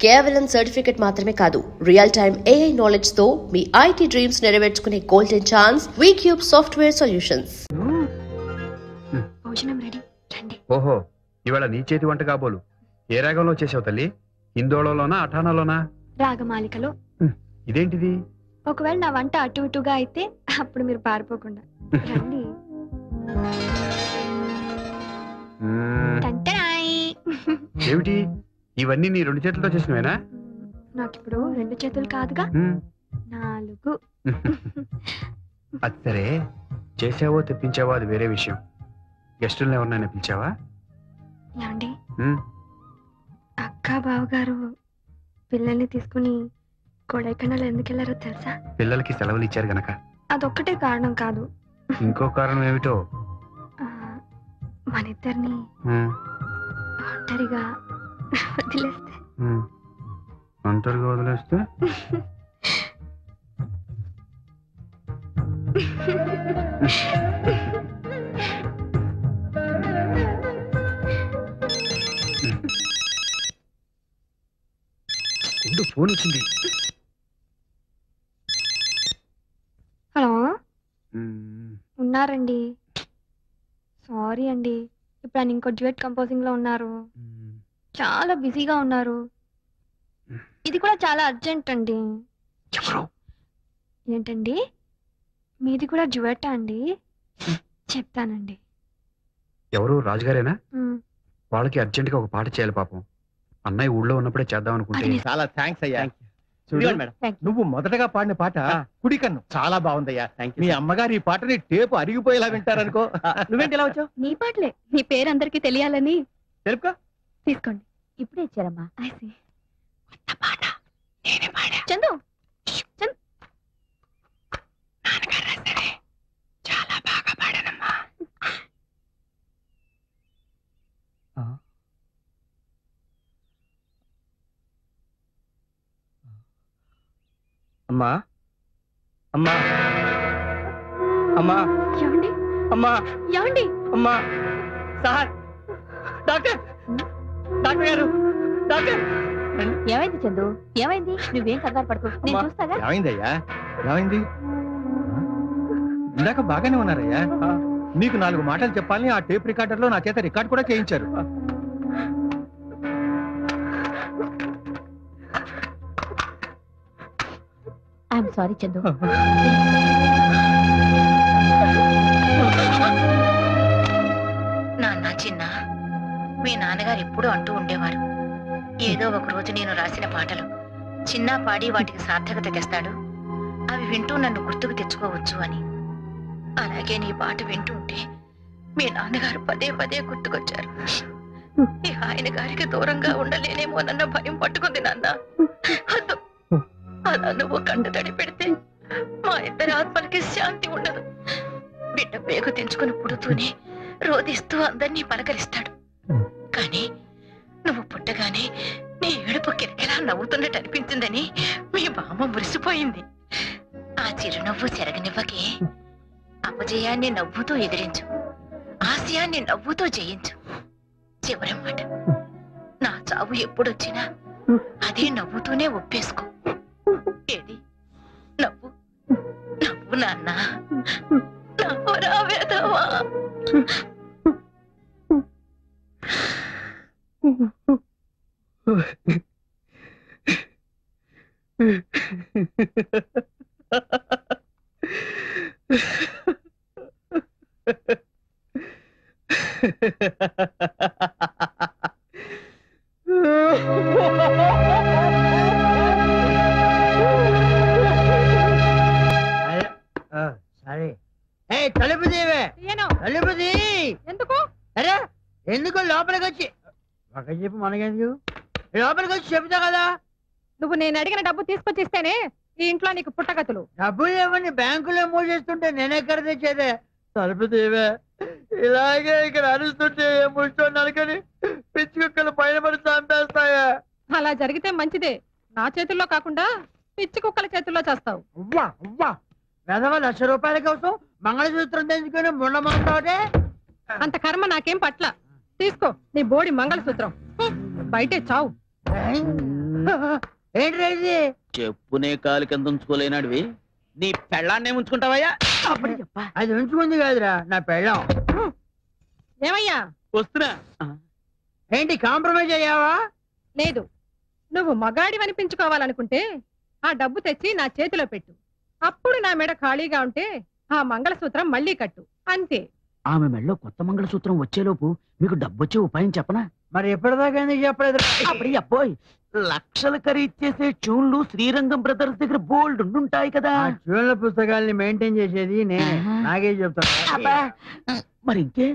కేవలం సర్టిఫికెట్ మాత్రమే కాదు, రియల్ టైమ్ AI నాలెడ్జ్ తో మీ IT డ్రీమ్స్ నెరవేర్చుకునే golden chance V Cube software solutions. భోజనం రెడీ, రండి. ఓహో, ఇవాళ నీ చేతి వంట కాబోలు. ఏ రాగంలో చేసావు తల్లి? హిందోళలోనా అఠానాలోనా? రాగమాలికలో. ఇదేంటిది? ఒకవేళ నా వంట అటు ఇటుగా అయితే అప్పుడు మీరు పారిపోకుండా రండి. టంటరాయ్. ఏమిటి ఇవన్నీ నీ రెండు చేతులతో చేసినవేనా? నాకిప్పుడు రెండు చేతులు కాదుగా, 4. అది సరే, చేసావో తెప్పించావో అది వేరే విషయం. గెస్టులను ఎవరినైనా పిలిచావా? ఏమండి, అక్క బావగారు పిల్లల్ని తీసుకుని కొడైకెనాల్ ఎందుకు వెళ్ళారో తెలుసా? పిల్లలకి సెలవులు ఇచ్చారు గనక. అదొక్కటే కారణం కాదు, ఇంకో కారణం ఏమిటో? మనిద్దరిని ఒంటరిగా వదిలేస్తే. ఒంటరిగా వదిలేస్తే? ఫోన్ వచ్చింది. హలో, ఉన్నారండి? సారీ అండి, ఇప్పుడు ఆయన ఇంకో డ్యూయట్ కంపోజింగ్ లో ఉన్నారు, చాలా బిజీగా ఉన్నారు. ఇది కూడా చాలా అర్జెంట్ అండి. ఏంటండి, మీది కూడా డ్యూయట్ అండి? చెప్తానండి. ఎవరు? రాజుగారేనా? వాళ్ళకి అర్జెంట్ గా ఒక పాట చేయాలి పాపం. అన్నయ్య ఊళ్ళో ఉన్నప్పుడే చేద్దాం అనుకుంటే. చాలా థ్యాంక్స్ అయ్యా. నువ్వు మొదటగా పాడిన పాట కుడికన్ను చాలా బాగుందయ్యా. మీ అమ్మగారు ఈ పాటని టేపు అరిగిపోయేలా వింటారనుకో. నువ్వేంటి ఇలా వచ్చావు? నీ పాటలే, నీ పేరు అందరికి తెలియాలని. తెలుపుకో. తీసుకోండి. ఇప్పుడే ఇచ్చారమ్మా. చందు, చాలా బాగా పాడానమ్మా. అమ్మా అమ్మా అమ్మా ఏమండి? అమ్మా ఏమండి? అమ్మా సార్, డాక్టర్, డాక్టర్ గారు, డాక్టర్. ఏమైంది చందు? ఏమైంది? నువ్వేం కంగారు పడుకో, నేను చూస్తాగా. ఏమైందయ్యా? ఏమైంది? ఇందాక బాగానే ఉన్నారయ్యా. మీకు 4 మాటలు చెప్పాలని ఆ టేప్ రికార్డర్ లో నా చేత రికార్డ్ కూడా చేయించారు. I'm sorry Chandu. నాన్న, చిన్న, మీ నాన్నగారు ఎప్పుడూ అంటూ ఉండేవారు, ఏదో ఒక రోజు నేను రాసిన పాటలు చిన్న పాడి వాటికి సార్థకత తెస్తాడు, అవి వింటూ నన్ను గుర్తుకు తెచ్చుకోవచ్చు అని. అలాగే నీ పాట వింటూ ఉంటే మీ నాన్నగారు పదే పదే గుర్తుకొచ్చారు. ఆయన గారికి దూరంగా ఉండలేనేమోనన్న భయం పట్టుకుంది నాన్న. అలా నువ్వు కంట తడి పెడితే మా ఇద్దరి ఆత్మలకి శాంతి ఉండదు. బిడ్డ పేగు తెంచుకుని పుడుతూనే రోధిస్తూ అందరినీ పలకరిస్తాడు. కానీ నువ్వు పుట్టగానే నీ ఏడుపు కిరకిలా నవ్వుతున్నట్టు అనిపించిందని మీ బామ్మ మురిసిపోయింది. ఆ చిరునవ్వు చెరగనివ్వకే. అపజయాన్ని నవ్వుతూ ఎదిరించు, ఆశయాన్ని నవ్వుతూ జయించు. చివరి మాట, నా చావు ఎప్పుడొచ్చినా అదే నవ్వుతూనే ఒప్పేసుకో. ఏది? నవ్వు, నవ్వు నాన్న, నవ్వురా వేదవా. సరే, తలుపు తీవే. తలుపు తీ. ఎందుకు? అరే ఎందుకు? లోపలికి వచ్చి ఒక చెప్పు, మనకెందుకు? లోపలికి వచ్చి చెబుతా కదా. నువ్వు నేను అడిగిన డబ్బు తీసుకొచ్చి ఇస్తేనే ఈ ఇంట్లో నీకు పుట్టగతులు. డబ్బులు ఏమని బ్యాంకులో మూసేస్తుంటే నేనెక్కడ తెచ్చేదే? తలుపు తీవే. ఇలాగే ఇక్కడ అరుస్తుంటే ముష్టోన్నాను, పిచ్చి కుక్కలు పైన పడి చంపేస్తాయా? అలా జరిగితే మంచిదే. నా చేతుల్లో కాకుండా పిచ్చి కుక్కల చేతుల్లో చేస్తావు. అవ్వా అవ్వా, వెధవ 1,00,000 రూపాయల కోసం మంగళసూత్రం తెంచుకొని ముండమంటావుటే. అంత కర్మ నాకేం పట్ల. తీసుకో నీ బోడి మంగళసూత్రం, బయటే చావు. ఏంటి ఇది? చెప్పునే కాలు కింద ఉంచుకోలేనాడివి నీ పెళ్ళాన్నే ఉంచుకుంటావయ్యా అది ఉంచుకుంది కాదురా నా పెళ్ళం. ఏమయ్యా వస్తున్నా ఏంటి కాంప్రమైజ్ అయ్యావా? లేదు, నువ్వు మగాడి అనిపించుకోవాలనుకుంటే ఆ డబ్బు తెచ్చి నా చేతిలో పెట్టు. అప్పుడు నా మెడ ఖాళీగా ఉంటే ఆ మంగళసూత్రం మళ్ళీ కట్టు, అంతే. ఆమె మెళ్ళలో కొత్త మంగళసూత్రం వచ్చేలోపు మీకు డబ్బొచ్చే ఉపాయం చెప్పనా? మరి ఎప్పటిదాకా ఎందుకు చెప్పలేదు? అప్పుడు అబ్బోయ్ లక్షలు ఖరీదు చేసే ట్యూన్లు శ్రీరంగం బ్రదర్స్ దగ్గర బోల్డ్ ఉండుంటాయి కదా. ఆ ట్యూన్ల పుస్తకాల్ని మెయింటైన్ చేసేది నేనే. నాకే చెప్తాను. అబ్బా, మరి ఇంకే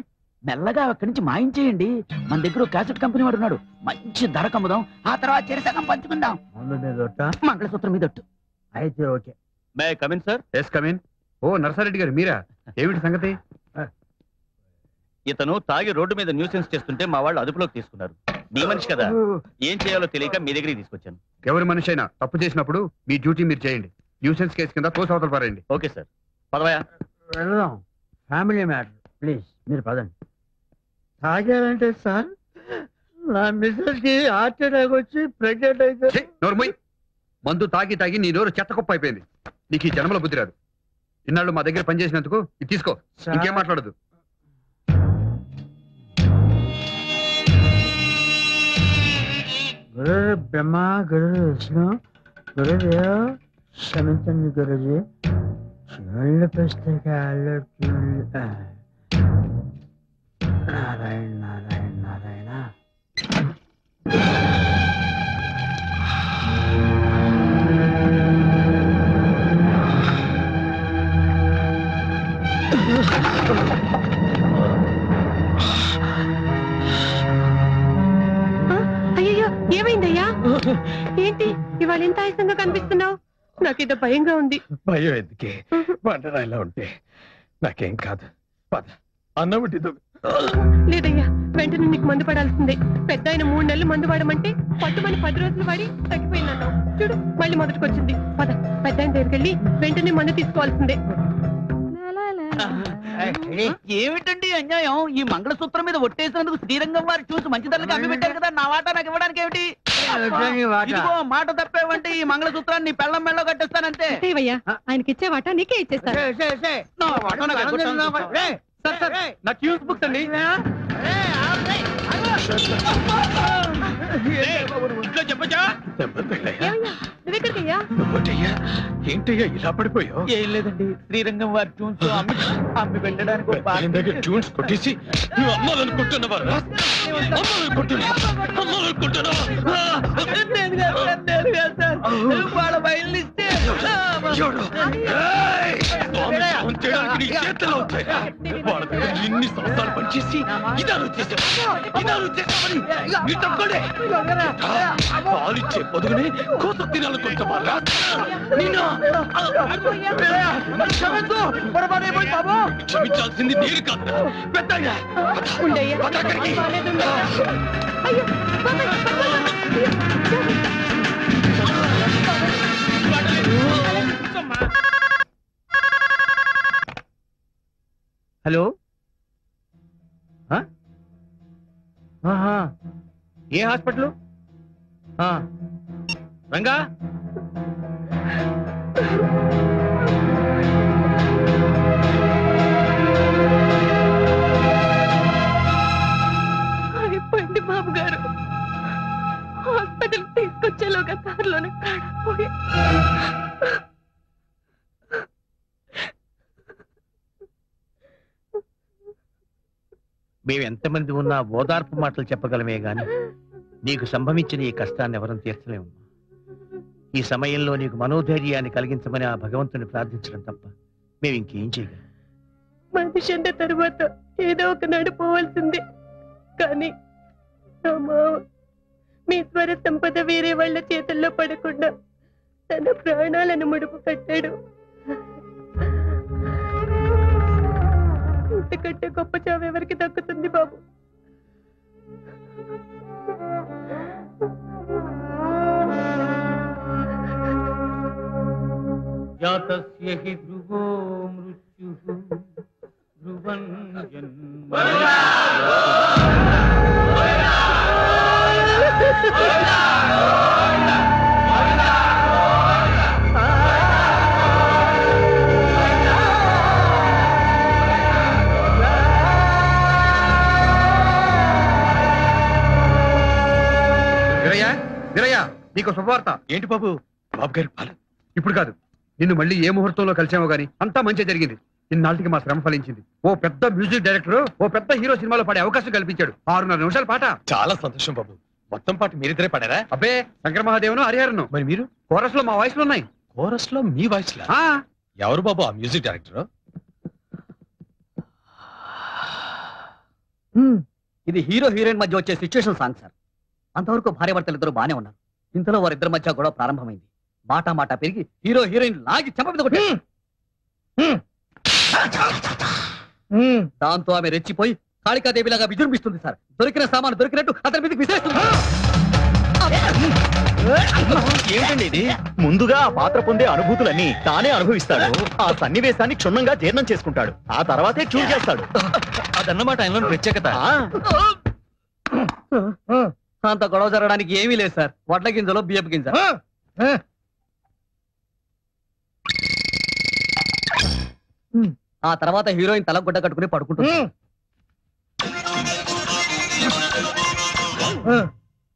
మెల్లగా అక్కడి నుంచి మాయించేయండి. మన దగ్గర ఒక క్యాసెట్ కంపెనీ వాడు ఉన్నాడు, మంచి ధర కమ్ముదాం, ఆ తర్వాత చెరసగం పంచుకుందాం. ముందు మీద ఒట్ట? మంగళసూత్రం మీద ఒట్టు. అయితే okay. May come in sir. Yes come in. ఓ నర్సారెడ్డి గారు మీరా? ఏమిటి సంగతి? ఇతను తాగి రోడ్డు మీద న్యూసెన్స్ చేస్తుంటే మా వాళ్ళు అదుపులోకి తీసుకున్నారు. మీ మనిషి కదా, ఏం చేయాలో తెలియక మీ దగ్గరికి తీసుకొచ్చాను. ఎవరి మనిషి అయినా తప్పు చేసినప్పుడు మీ డ్యూటీ మీరు చేయండి. న్యూసెన్స్ కేసు కింద తోసవతలు పారేయండి. Okay sir, పదవయా. వెళ్దాం. Family matter. ప్లీజ్ మీరు పదండి. తాగారంటే సార్ నా మిస్సెస్ కి హార్ట్ అటాక్ వచ్చి ప్రెగ్నెంట్ అయితే. ఛీ, నోరు మూయ్. మందు తాగి తాగి నీ నోరు చెత్త కుప్ప అయిపోయింది. నీకు ఈ జన్మలో బుద్ధి రాదు. ఇన్నాళ్ళు మా దగ్గర పనిచేసినందుకు ఇది తీసుకో. ఇంకేం మాట్లాడదు. గురు బ్రహ్మ గురు విష్ణు గురుదేవ్ క్షమించండి గురుజీ. చూళ్ళ పుస్తకాలు నారాయణ నారాయణ నారాయణ. అయ్యో, ఏమైందయ్యా? ఏంటి ఇవాళ ఎంత ఆయాసంగా కనిపిస్తున్నావు? నాకేదో భయంగా ఉంది. భయం ఎందుకే? వంటరాయిలా ఉంటే నాకేం కాదు. పద అన్నం వండిద్దు. లేదయ్యా, వెంటనే నీకు మందు పడాల్సిందే. పెద్ద ఆయన 3 నెలలు మందు వాడమంటే పట్టుమని 10 రోజులు వాడి తగ్గిపోయిందన్నావు. చూడు మళ్ళీ మొదటికొచ్చింది. పద, పెద్ద ఆయన దగ్గరికి వెళ్ళి వెంటనే మందు తీసుకోవాల్సిందే. ఏమిటండి అన్యాయం? ఈ మంగళసూత్రం మీద ఒట్టేసినందుకు శ్రీరంగం వారు చూసి మంచి ధరలకు అమ్మి పెట్టారు కదా, నా వాటా నాకు ఇవ్వడానికి ఏమిటి? ఇదిగో మాట తప్పేవంటే ఈ మంగళసూత్రాన్ని పెళ్ళం మెళ్ళో కట్టేస్తానంతే. అయ్యా, ఆయనకి ఇచ్చే వాటా నీకే ఇచ్చేస్తాను. నా వాటా నాకు ఎగ్గొట్టాలని నా ట్యూన్స్ బుక్స్ అండి. చెప్పచ్చా? ఏమయ్యా, నువ్వెక్కడికయ్యా? ఏంటయ్యా ఇలా పడిపోయావు? ఏం లేదండి, శ్రీరంగం వారి ట్యూన్స్ అమ్మి పెట్టడానికి ఒక బాగా ట్యూన్స్ కొట్టేసి నువ్వు అమ్మాలనుకుంటున్నావా? వాళ్ళ బయలుస్తే వాళ్ళ దగ్గర ఎన్ని సంవత్సరాలు పనిచేసి పాలిచ్చే పొదుగునే కోత తినాలనుకుంటావా? క్షమించాల్సింది నేను కాదు, పెద్దయ్యా. హలో, ఏ హాస్పిటల్? రంగా, అయిపోయింది బాబు గారు. హాస్పిటల్ తీసుకొచ్చేలోగా కారులోనే కాడపోయి. మేము ఎంతమంది ఉన్నా ఓదార్పు మాటలు చెప్పగలమే గాని నీకు సంభవించిన ఈ కష్టాన్ని ఎవరూ తీర్చలేము. ఈ సమయంలో నీకు మనోధైర్యాన్ని కలిగించమని ఆ భగవంతుని ప్రార్థించడం తప్ప మేము ఇంకేం చేయగలం? మనిషి అన్న తర్వాత ఏదో ఒక నడిపోవాల్సిందే. కానీ నా మావ మీ స్వర సంపద వేరే వాళ్ళ చేతుల్లో పడకుండా తన ప్రాణాలను ముడుపు కట్టాడు. ఇంతకంటే గొప్ప చావు ఎవరికి దక్కుతుంది బాబు? జాతస్య హి ధ్రువో మృత్యుః ధ్రువం జన్మ. వీరయ్య నీకు శుభవార్త. ఏంటి బాబు? బాబు గారు పాలు. ఇప్పుడు కాదు, నిన్ను మళ్ళీ ఏ ముహూర్తంలో కలిసామో గానీ అంతా మంచి జరిగింది. ఇన్నాళ్ళకి మా శ్రమ ఫలించింది. ఓ పెద్ద మ్యూజిక్ డైరెక్టర్ ఓ పెద్ద హీరో సినిమాలో పాడే అవకాశం కల్పించాడు. 6:30 నిమిషాల పాట. చాలా సంతోషం బాబు. మొత్తం పాటు మీరిద్దరే పడారా? అబ్బే, శంకర మహాదేవను హరిహరను. మరి మీరు కోరస్ లో మా వాయిస్లు ఉన్నాయి. కోరస్ లో మీ వాయిస్ లా? ఆ ఎవరు బాబు ఆ మ్యూజిక్ డైరెక్టర్? ఇది హీరో హీరోయిన్ మధ్య వచ్చే సిచ్యువేషన్ సాంగ్ సార్. అంతవరకు భార్యాభర్తలు ఇద్దరు బానే ఉన్నారు. ఇంతలో వారిద్దరి మధ్య గొడవ ప్రారంభమైంది. మాట మాట పెరిగి హీరో హీరోయిన్ లాగి చెంప మీద కొట్టారు. దాంతో ఆమె రెచ్చిపోయి కాళికాదేవిలాగా విజృంభిస్తుంది సార్. దొరికిన సామాను దొరికినట్టు అతని మీదకి విసిరేస్తుంది. ఏంటండి ఇది? ముందుగా ఆ పాత్ర పొందే అనుభూతులన్నీ తానే అనుభవిస్తాడు. ఆ సన్నివేశాన్ని క్షుణ్ణంగా జీర్ణం చేసుకుంటాడు. ఆ తర్వాతే చూజ్ చేస్తాడు. అదన్నమాట ఆయనలో ప్రత్యేకత. అంత గొడవ జరగడానికి ఏమీ లేదు సార్. వడ్ల గింజలో బియ్యపు గింజ. ఆ తర్వాత హీరోయిన్ తల గుడ్డ కట్టుకుని పడుకుంటుంది.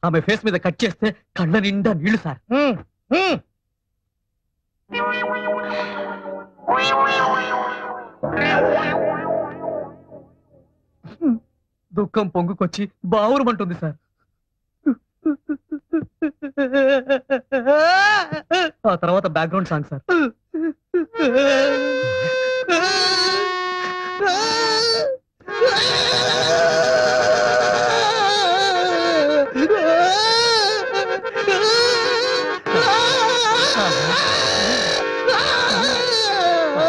ఆమె ఫేస్ మీద కట్ చేస్తే కళ్ళ నిండా నీళ్లు సార్. దుఃఖం పొంగుకొచ్చి బావురమంటుంది సార్. ఆ తర్వాత బ్యాక్గ్రౌండ్ సాంగ్ సార్.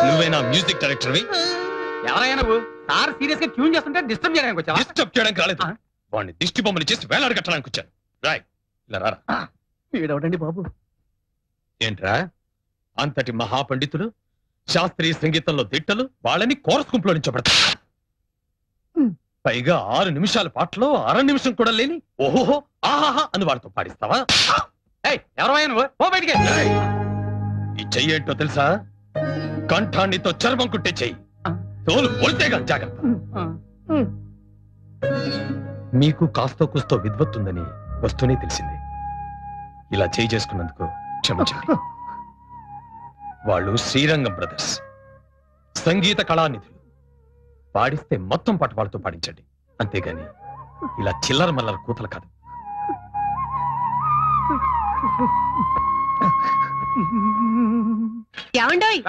నువ్వేనా మ్యూజిక్ డైరెక్టర్? ఎవరైనా నువ్వు సార్ సీరియస్ గా ట్యూన్ చేస్తుంటే డిస్టర్బ్ చేయడానికి వచ్చావా? డిస్టర్బ్ చేయడానికి రాలేదు. వాడిని దిష్టి బొమ్మని చేసి వేలాడు కట్టడానికి వచ్చాను. రాయ్, ఇలా రారా. వీడవడండి బాబు. ఏంట్రా, అంతటి మహాపండితులు, శాస్త్రీయ సంగీతంలో దిట్టలు, వాళ్ళని కోరస్ గుంపులో నుంచబడతారు. పైగా 6 నిమిషాల పాటలో 1/2 నిమిషం కూడా లేని ఓహోహో ఆహాహా అని వాడితో పాడిస్తావా? ఎవరైనా నువ్వు పో బయటికి. ఈ చెయ్యి ఏంటో తెలుసా? కంఠాన్నితో చర్మం కుట్టే చెయ్యి. తోలు పోల్తేగా జాగ్రత్త. మీకు కాస్తో కూస్తో విద్వత్తుందని వస్తూనే తెలిసింది. ఇలా చేయి చేసుకున్నందుకు క్షమించండి. వాళ్ళు శ్రీరంగం బ్రదర్స్, సంగీత కళానిధులు. పాడిస్తే మొత్తం పాట వాళ్ళతో పాడించండి, అంతేగాని ఇలా చిల్లర మల్లర కూతలు కాదు. ఏమండోయ్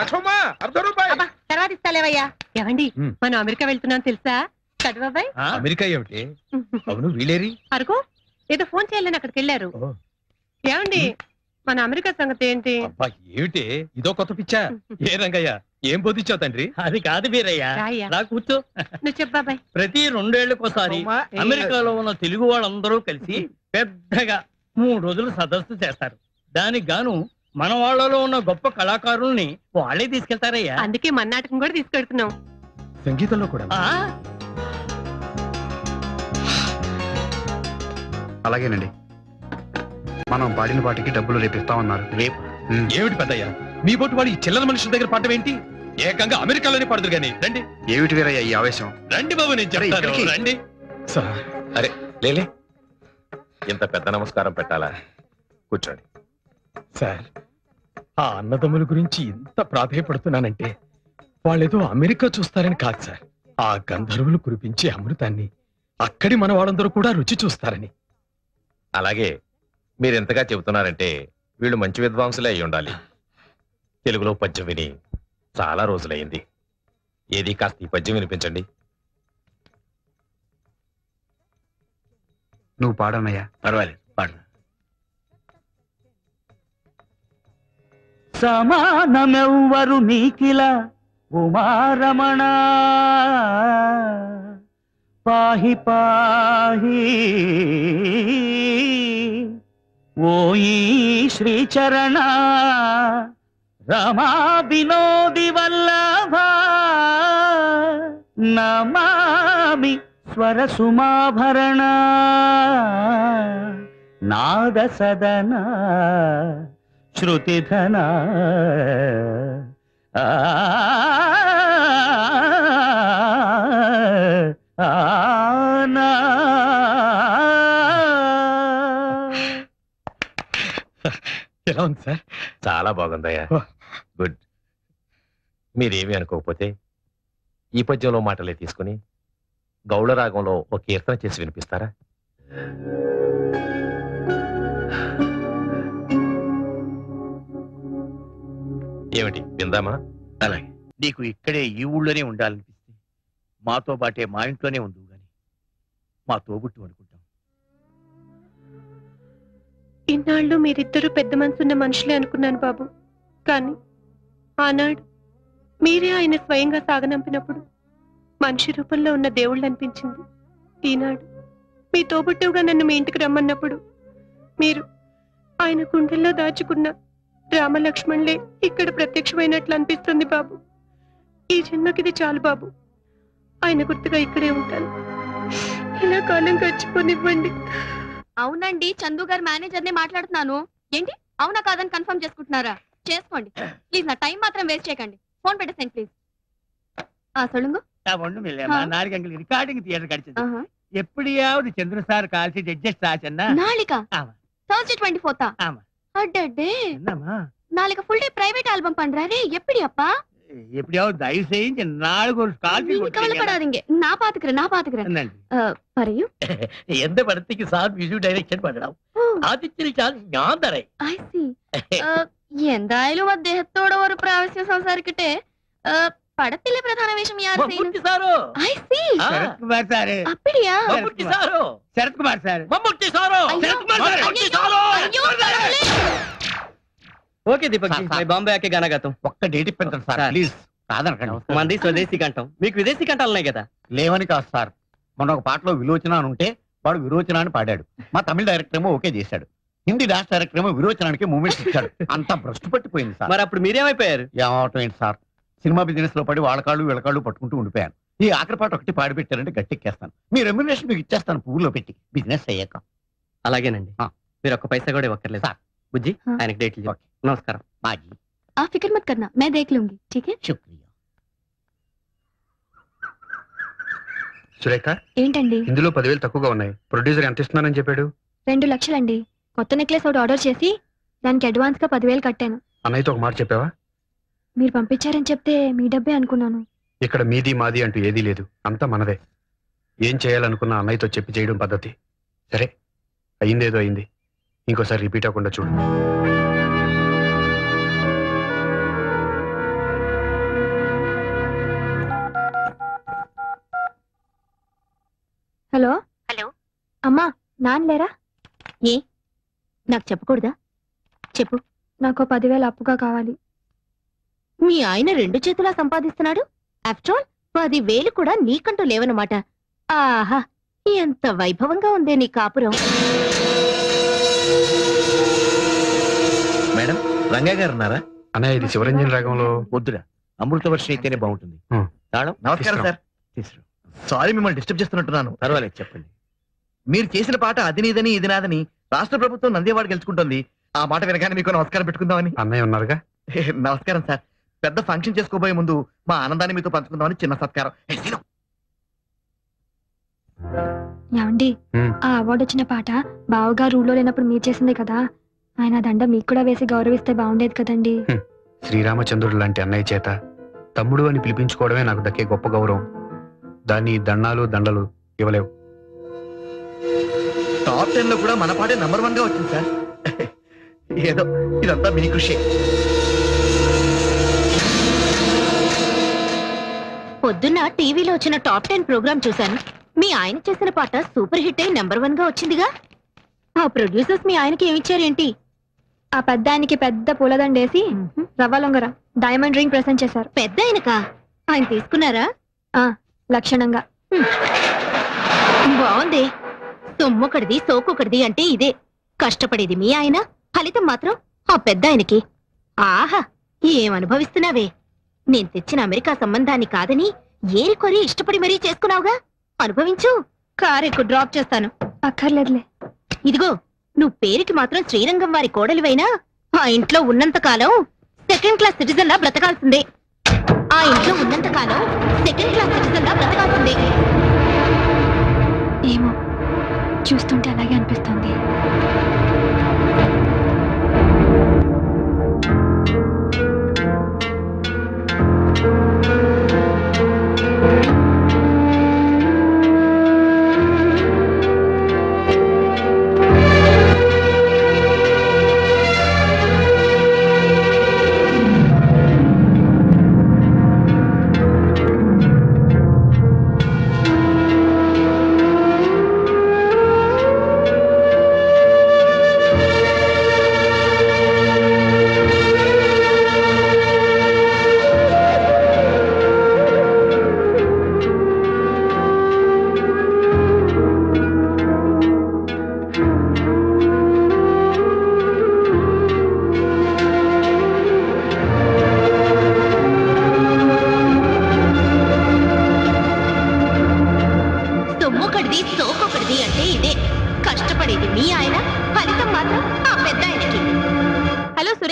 రూపాయలు. తర్వాత ఇస్తాలేవయ్యా. ఏమండి ఉమ్. మనం అమెరికా వెళ్తున్నాం తెలుసా? కడు బాబాయ్ అమెరికా ఏమిటి? అవును, వీలేరి? అరుకు ఏదో ఫోన్ చేయాలని అక్కడికి వెళ్ళారు. ఓ, ఏమండి మన అమెరికా సంగతి ఏంటి? అబ్బా ఏమిటి ఇదో కొత్త పిచ్చా? ఏ రంగయ్య, ఏం బోధించావు తండ్రి? అది కాదు వీరయ్య. రాయ్యా. రా కూర్చో. నువ్వు చెప్పు బాబాయ్. ప్రతి 2 ఏళ్లకోసారి అమెరికాలో ఉన్న తెలుగు వాళ్ళందరూ కలిసి పెద్దగా 3 రోజులు సదస్సు చేస్తారు. దానికి గాను మన వాళ్ళలో ఉన్న గొప్ప కళాకారుల్ని వాళ్ళే తీసుకెళ్తారయ్యా. అందుకే మన నాటకం కూడా తీసుకెళ్తున్నాం. సంగీతంలో కూడా ఆ, అలాగేనండి. మనం పాడిన పాటికి డబ్బులు రేపిస్తామన్నారు. రేపు ఏమిటి పెద్దయ్య, మీ బోటు వాడు ఈ చిల్లర మనుషుల దగ్గర పాడటం ఏంటి? ఏకంగా అమెరికాలోనే పాడదురు గాని. రండి ఏమిటి వీరయ్య ఈ ఆవేశం? రండి బాబు, నేను చెప్తాను. ఇక్కడికి. రండి సార్. అరే లేలే, ఇంత పెద్ద నమస్కారం పెట్టాలా? కూర్చోండి. సార్, ఆ అన్నదమ్ముల గురించి ఇంత ప్రాధేయపడుతున్నానంటే వాళ్ళేదో అమెరికా చూస్తారని కాదు సార్. ఆ గంధర్వులు కురిపించే అమృతాన్ని అక్కడి మన వాళ్ళందరూ కూడా రుచి చూస్తారని. అలాగే మీరెంతగా చెబుతున్నారంటే వీళ్ళు మంచి విద్వాంసులే అయి ఉండాలి. తెలుగులో పద్యం విని చాలా రోజులైంది. ఏది కాస్త ఈ పద్యం వినిపించండి. నువ్వు పాడన్నయ్యా. పర్వాలేదు, పాడు. సమానమెవ్వరు నీకిలా ఉమారమణ పాహి పాహి ఓయి శ్రీచరణ రమా వినోది వల్లభ నమామి స్వర సుమాభరణ నాద సదన శృతిధన ఎలా ఉంది సార్? చాలా బాగుందయ్యా. గుడ్. మీరేమీ అనుకోకపోతే ఈ పద్యంలో మాటలే తీసుకుని గౌళ రాగంలో ఒక కీర్తన చేసి వినిపిస్తారా? ఏమిటి విందామా? అలాగే. నీకు ఇక్కడే ఈ ఊళ్ళోనే ఉండాలనిపిస్తే మాతో పాటే మా ఇంట్లోనే ఉండు గాని మా తోబుట్టు అనుకుంటాం. ఇన్నాళ్ళు మీరిద్దరూ పెద్ద మనసున్న మనుషులే అనుకున్నాను బాబు. కానీ ఆనాడు మీరే ఆయన స్వయంగా సాగనంపినప్పుడు మనిషి రూపంలో ఉన్న దేవుళ్ళు అనిపించింది. ఈనాడు మీ తోబుట్టువుగా నన్ను మీ ఇంటికి రమ్మన్నప్పుడు మీరు ఆయన గుండెల్లో దాచుకున్న రామలక్ష్మణులే ఇక్కడ ప్రత్యక్షమైనట్లు అనిపిస్తుంది బాబు. ఈ జన్మకిది చాలు బాబు. ఆయన గుర్తుగా ఇక్కడే ఉంటాను. ఇలా కాలం గడిచిపోనివ్వండి. అవునండి, చందు గారు మేనేజర్ నే మాట్లాడుతున్నాను. ఏంటి అవునా కాదని కన్ఫర్మ్ చేసుకుంటున్నారా? చేసుకోండి ప్లీజ్. నా టైం మాత్రం వేస్ట్ చేయకండి. ఫోన్ పెట్టేసేయండి ప్లీజ్. சொல்லுங்க. ஒண்ணும் இல்லையம்மா, நாளைக்கு எங்களுக்கு ரிகார்டிங் தியேட்டர் கிடைச்சது. எப்படியாவது சந்திர சார் கால் ஷீட் அட்ஜஸ்ட் ஆச்சுன்னா. நாளைக்கா? ஆமா. Thursday 24th. ஆமா. அடடே, என்னம்மா நாளைக்கு ஃபுல் டே பிரைவேட் ஆல்பம் பண்றாரு. எப்படி அப்பா? எப்படியாவது தயவு செஞ்சு நாளைக்கு ஒரு கால் நீங்க கவலைப்படாதீங்க, நான் பாத்துக்கிறேன். நன்றி. പറയൂ. எந்த படத்துக்கு சார் மியூசிக் டைரக்ஷன் பண்ணலாம்? ആദ്യത്തിൽ ഞാൻ തരാം. I see. എന്തായാലും അദ്ദേഹത്തോട് ഒരു പ്രാവശ്യം സംസാരിക്കട്ടെ. പടത്തിലെ പ്രധാന വേഷം യാർ മമ്മൂട്ടി സാറോ? I see. சரத்குமார் சார். அப்படியா? മമ്മൂട്ടി സാറോ? சரத்குமார் சார். മമ്മൂട്ടി സാറോ? అయ్యో, మమ్మూట్టి సారో? అయ్యో, తగలే. ఓకే దీపక్ జీ, मैं బాంబే ఆకే గానా గాతా हूं. ఒక్క డేట్ ఇప్పించండి సార్ ప్లీజ్. కాదనకండి. మంది స్వదేశీ కంఠం, మీకు విదేశీ కంఠాలు ఉన్నాయి కదా. లేవని కాదు సార్, మొన్న ఒక పాటలో విలోచన అని ఉంటే వాడు విరోచన అని పాడాడు. మా తమిళ డైరెక్టర్ ఏమో ఓకే చేశాడు. హిందీ డాన్స్ డైరెక్టర్ ఏమో విరోచనానికి మూమెంట్స్ ఇచ్చాడు. అంత భ్రష్టు పట్టిపోయింది సార్. మరి అప్పుడు మీరేమైపోయారు? ఏమవటం ఏంటి సార్, సినిమా బిజినెస్ లో పడి వాళ్ళకాళ్ళు వీళ్ళకాళ్ళు పట్టుకుంటూ ఉండిపోయాను. ఈ ఆఖరి పాట ఒకటి పాడి పెట్టారంటే గట్టెక్కేస్తాను. మీ రెమ్యునరేషన్ మీకు ఇచ్చేస్తాను పువ్వులో పెట్టి, బిజినెస్ అయ్యాక. అలాగేనండి. మీరు ఒక్క పైసా కూడా ఇవ్వక్కర్లేదు సార్. బుజ్జి, ఆయనకి డేట్లు చెప్పు. నమస్కారం. బాజీ. आप फिक्र मत करना, मैं देख लूंगी. ठीक है? శుక్రియా. సురేఖ, ఏంటండి? ఇందులో 10,000 తక్కువగా ఉన్నాయి. ప్రొడ్యూసర్ ఎంత ఇస్తున్నానని చెప్పాడు? 2 లక్షలండి. కొత్త నెక్లెస్ ఒకటి ఆర్డర్ చేసి దానికి అడ్వాన్స్ గా 10,000 కట్టాను. అన్నయ్యతో ఒక మాట చెప్పావా? మీరు పంపించారని చెప్తే మీ డబ్బే అనుకున్నాను. ఇక్కడ మీది మాది అంటూ ఏదీ లేదు, అంతా మనదే. ఏం చేయాలనుకున్నా అన్నయ్యతో చెప్పి చేయడం పద్ధతి. సరే, అయిందేదో అయింది. ఇంకోసారి రిపీట్ అవ్వకుండా చూడు. హలో. హలో. అమ్మా, నాన్న లేరా? ఏ, నాకు చెప్పకూడదా? చెప్పు. నాకు 10,000 అప్పుగా కావాలి. మీ ఆయన 2 చేతులా సంపాదిస్తున్నాడు. ఆఫ్టర్ ఆల్ 10,000 కూడా నీకంటూ లేవనమాట. ఆహా, ఎంత వైభవంగా ఉందే నీ కాపురం. మేడం, రంగా గారు ఉన్నారా? అన్నయ్య, ఇది శివరంజన్ రాగంలో వద్దురా, అమృత వర్షం అయితేనే బాగుంటుంది. హ్మ్. తాళం? నమస్కారం సార్. తీసుకురా. సారీ మిమ్మల్ని డిస్టర్బ్ చేస్తున్నట్టున్నాను. పర్వాలేదు, చెప్పండి. మీరు చేసిన పాట అది నీదని ఇది నాదని రాష్ట్ర ప్రభుత్వం నందేవాడ గెలుచుకుంటుంది. ఆ మాట వినగానే మీకు నమస్కారం పెట్టుకుందామని. అన్నయ్య ఉన్నారుగా? నమస్కారం సార్. పెద్ద ఫంక్షన్ చేసుకోబోయే ముందు మా ఆనందాన్ని మీతో పంచుకుందామని చిన్న సత్కారం. ఏమండి, హ్మ్. ఆ అవార్డు వచ్చిన పాట బావగా రూల్లో లేనప్పుడు మీరు చేసిందే కదా. ఆయన దండ మీకు కూడా వేసి గౌరవిస్తే బాగుండేది కదండి. శ్రీరామచంద్రుడు లాంటి అన్నయ్య చేత తమ్ముడు అని పిలిపించుకోవడమే నాకు దక్కే గొప్ప గౌరవం. దాన్ని దండాలు దండలు ఇవ్వలేవు. టాప్ 10 లో కూడా మన పాటే నంబర్ 1 గా వచ్చింది సార్. ఏదో ఇదంతా మీ కృషి. పొద్దున్న టీవీలో వచ్చిన టాప్ 10 ప్రోగ్రామ్ చూశాను. మీ ఆయన చేసిన పాట సూపర్ హిట్ అయి నెంబర్ 1 గా వచ్చిందిగా. ఆ ప్రొడ్యూసర్స్ మీ ఆయనకి ఏమిచ్చారేంటి? ఆ పెద్ద ఆయనకి పెద్ద పూలదండేసి రవ్వ లొంగర డైమండ్ రింగ్ ప్రెసెంట్ చేశారు. పెద్ద ఆయనకా? ఆయన తీసుకున్నారా? లక్షణంగా. బాగుంది. సొమ్మొకటిది సోకొకటిది అంటే ఇదే. కష్టపడేది మీ ఆయన, ఫలితం మాత్రం ఆ పెద్ద ఆయనకి. ఆహా, ఏమనుభవిస్తున్నావే. నేను తెచ్చిన అమెరికా సంబంధాన్ని కాదని ఏరికొరి ఇష్టపడి మరీ చేసుకున్నావుగా. అనుభవించు. కారెక్కు డ్రాప్ చేస్తాను. అక్కర్లేదులే. ఇదిగో, నువ్వు పేరుకి మాత్రం శ్రీరంగం వారి కోడలివైనా ఆ ఇంట్లో ఉన్నంత కాలం 2nd క్లాస్ సిటిజన్ లా బ్రతకాల్సిందే. ఆ ఇంట్లో ఉన్నంత కాలం 2nd క్లాస్ సిటిజన్ లా బ్రతకాల్సిందే. ఏమో, చూస్తుంటే అలాగే అనిపిస్తుంది.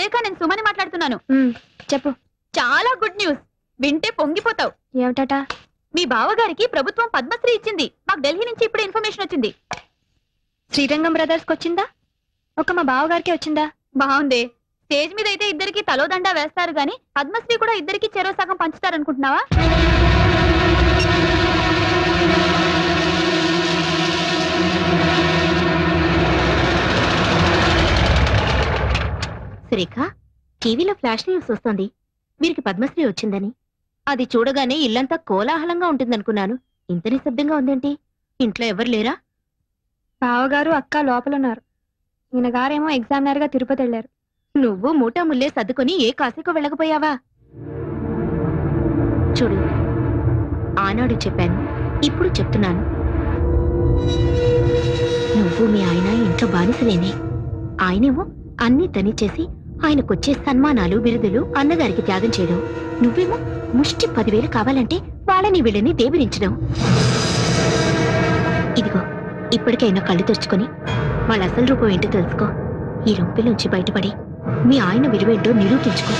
రేఖ నేను సుమని మాట్లాడుతున్నాను చెప్పు. చాలా గుడ్ న్యూస్, వింటే పొంగిపోతావు. ఏమిటట? మీ బావగారికి ప్రభుత్వం పద్మశ్రీ ఇచ్చింది. మాకు ఢిల్లీ నుంచి ఇప్పుడు ఇన్ఫర్మేషన్ వచ్చింది. శ్రీరంగం బ్రదర్స్ కి వచ్చిందా? ఒక మా బావగారికి వచ్చిందా? బాగుంది. స్టేజ్ మీద అయితే ఇద్దరికి తలోదండా వేస్తారు గాని పద్మశ్రీ కూడా ఇద్దరికి చెరో సగం పంచుతారనుకుంటున్నావా? సురేఖ, టీవీలో ఫ్లాష్ న్యూస్ వస్తోంది, వీరికి పద్మశ్రీ వచ్చిందని. అది చూడగానే ఇల్లంతా కోలాహలంగా ఉంటుందనుకున్నాను. ఇంత నిశ్శబ్దంగా ఉందేంటి? ఇంట్లో ఎవరు లేరా? బావగారు అక్క లోపలున్నారు. ఈయన గారేమో ఎగ్జామినర్ గా తిరుపతి వెళ్లారు. నువ్వు మూటా ముల్లే సర్దుకొని ఏ కాశీకు వెళ్ళకపోయావా? చూడు, ఆనాడు చెప్పాను, ఇప్పుడు చెప్తున్నాను. నువ్వు మీ ఆయన ఇంట్లో బానిసలేనే. ఆయనేమో అన్ని తనిచేసి ఆయనకొచ్చే సన్మానాలు బిరుదులు అన్నగారికి త్యాగం చేయడం. నువ్వేమో ముష్టి 10,000 కావాలంటే వాళ్ళని వీళ్ళని దేబిరించడం. ఇదిగో, ఇప్పటికైనా కళ్ళు తెరుచుకొని వాళ్ళ అసలు రూపం ఏంటో తెలుసుకో. ఈ రొంపిలోంచి బయటపడి మీ ఆయన విలువేంటో నిరూపించుకో.